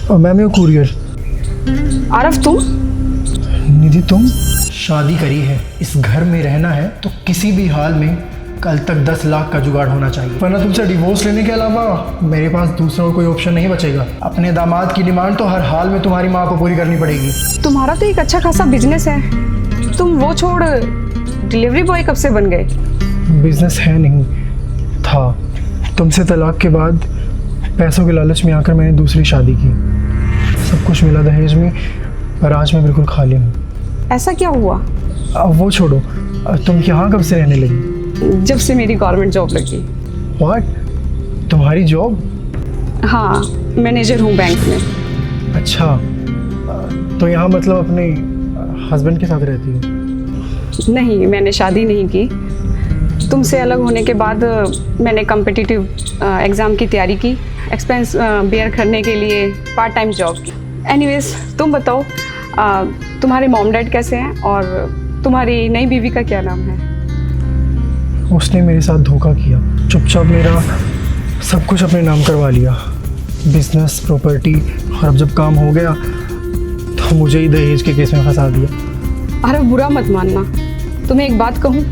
Ma'am ये courier. Aarav तुम? निधि तुम? शादी करी है, इस घर में रहना है तो किसी भी हाल में कल तक 10 लाख का जुगाड़ होना चाहिए, वरना तुमसे डिवोर्स लेने के अलावा मेरे पास दूसरा कोई ऑप्शन नहीं बचेगा। अपने दामाद की डिमांड तो हर हाल में तुम्हारी माँ को पूरी करनी पड़ेगी। तुम्हारा तो एक अच्छा खासा बिजनेस है, तुम वो छोड़ डिलीवरी बॉय कब से बन गए? बिजनेस है नहीं था, तुमसे तलाक के बाद पैसों के लालच में आकर मैंने दूसरी शादी की। सब कुछ मिला दहेज में, पर आज मैं बिल्कुल खाली हूँ। ऐसा क्या हुआ? अब वो छोड़ो, तुम यहाँ कब से रहने लगी? जब से मेरी गवर्नमेंट जॉब लगी। व्हाट? तुम्हारी जॉब? हाँ, मैनेजर हूँ बैंक में। अच्छा, तो यहाँ मतलब अपने हस्बैंड के साथ रहती हो? नहीं, मैंने शादी नहीं की। तुमसे अलग होने के बाद मैंने कॉम्पिटिटिव एग्ज़ाम की तैयारी की, एक्सपेंस बेयर करने के लिए पार्ट टाइम जॉब की। एनीवेज, तुम बताओ तुम्हारे मॉम डैड कैसे हैं और तुम्हारी नई बीवी का क्या नाम है? उसने मेरे साथ धोखा किया, चुपचाप मेरा सब कुछ अपने नाम करवा लिया, बिजनेस, प्रॉपर्टी, और अब जब काम हो गया तो मुझे ही दहेज के केस में फंसा दिया। अरे बुरा मत मानना, तुम्हें एक बात कहूँ,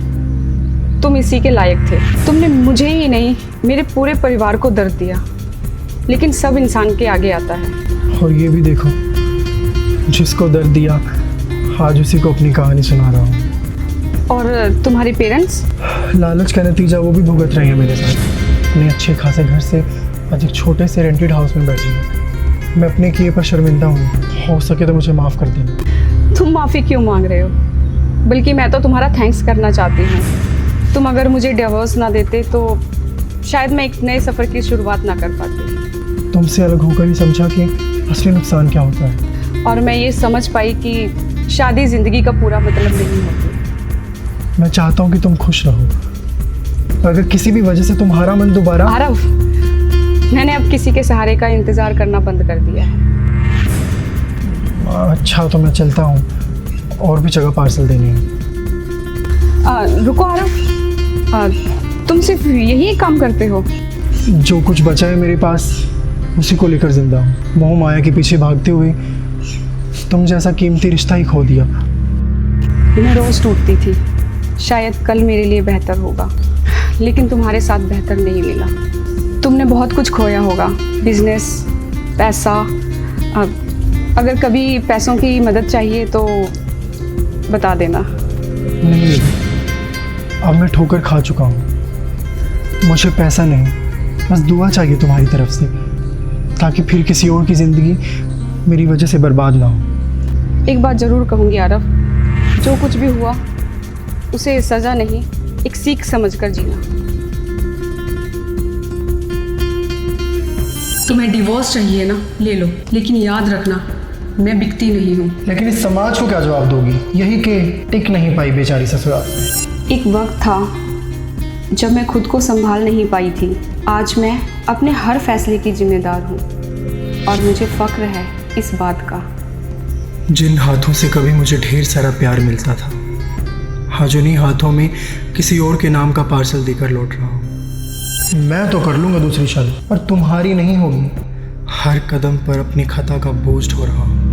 तुम इसी के लायक थे। तुमने मुझे ही नहीं मेरे पूरे परिवार को दर्द दिया, लेकिन सब इंसान के आगे आता है। और ये भी देखो, जिसको दर्द दिया आज उसी को अपनी कहानी सुना रहा हूँ। और तुम्हारे पेरेंट्स? लालच का नतीजा वो भी भुगत रहे हैं मेरे साथ। अपने अच्छे खासे घर से आज एक छोटे से रेंटेड हाउस में बैठी हूँ। मैं अपने किए पर शर्मिंदा हूँ, हो सके तो मुझे माफ़ कर देना। तुम माफ़ी क्यों मांग रहे हो? बल्कि मैं तो तुम्हारा थैंक्स करना चाहती हूँ। तुम अगर मुझे डिवोर्स ना देते तो शायद मैं एक नए सफ़र की शुरुआत ना कर पाती। तुमसे अलग होकर ही समझा कि असली नुकसान क्या होता है, और मैं ये समझ पाई कि शादी ज़िंदगी का पूरा मतलब नहीं होती। मैं चाहता हूँ कि तुम खुश रहो। अगर किसी भी वजह से तुम्हारा मन दोबारा... आरव, मैंने अब किसी के सहारे का इंतज़ार करना बंद कर दिया है। अच्छा, तो मैं चलता हूँ, और भी जगह पार्सल देने हैं। रुको आरव, तुम सिर्फ यही एक काम करते हो? जो कुछ बचा है मेरे पास उसी को लेकर जिंदा हूँ। मोह माया के पीछे भागते हुए तुम जैसा कीमती रिश्ता ही खो दिया। मैं रोज़ टूटती थी, शायद कल मेरे लिए बेहतर होगा, लेकिन तुम्हारे साथ बेहतर नहीं मिला। तुमने बहुत कुछ खोया होगा, बिजनेस, पैसा। अगर कभी पैसों की मदद चाहिए तो बता देना। नहीं, अब मैं ठोकर खा चुका हूँ। मुझे पैसा नहीं, बस दुआ चाहिए तुम्हारी तरफ से, ताकि फिर किसी और की ज़िंदगी मेरी वजह से बर्बाद ना हो। एक बात ज़रूर कहूँगी आरव, जो कुछ भी हुआ उसे सज़ा नहीं, एक सीख समझकर जीना। तुम्हें डिवोर्स चाहिए ना, ले लो, लेकिन याद रखना मैं बिकती नहीं हूँ। लेकिन इस समाज को क्या जवाब दोगी? यही कि टिक नहीं पाई बेचारी ससुराल। एक वक्त था जब मैं खुद को संभाल नहीं पाई थी। आज मैं अपने हर फैसले की जिम्मेदार हूँ और मुझे फ़ख्र है इस बात का। जिन हाथों से कभी मुझे ढेर सारा प्यार मिलता था, आज उन्हीं हाथों में किसी और के नाम का पार्सल देकर लौट रहा हूँ। मैं तो कर लूँगा दूसरी शादी, पर तुम्हारी नहीं होगी। हर कदम पर अपनी खता का बोझ ढो रहा हूँ।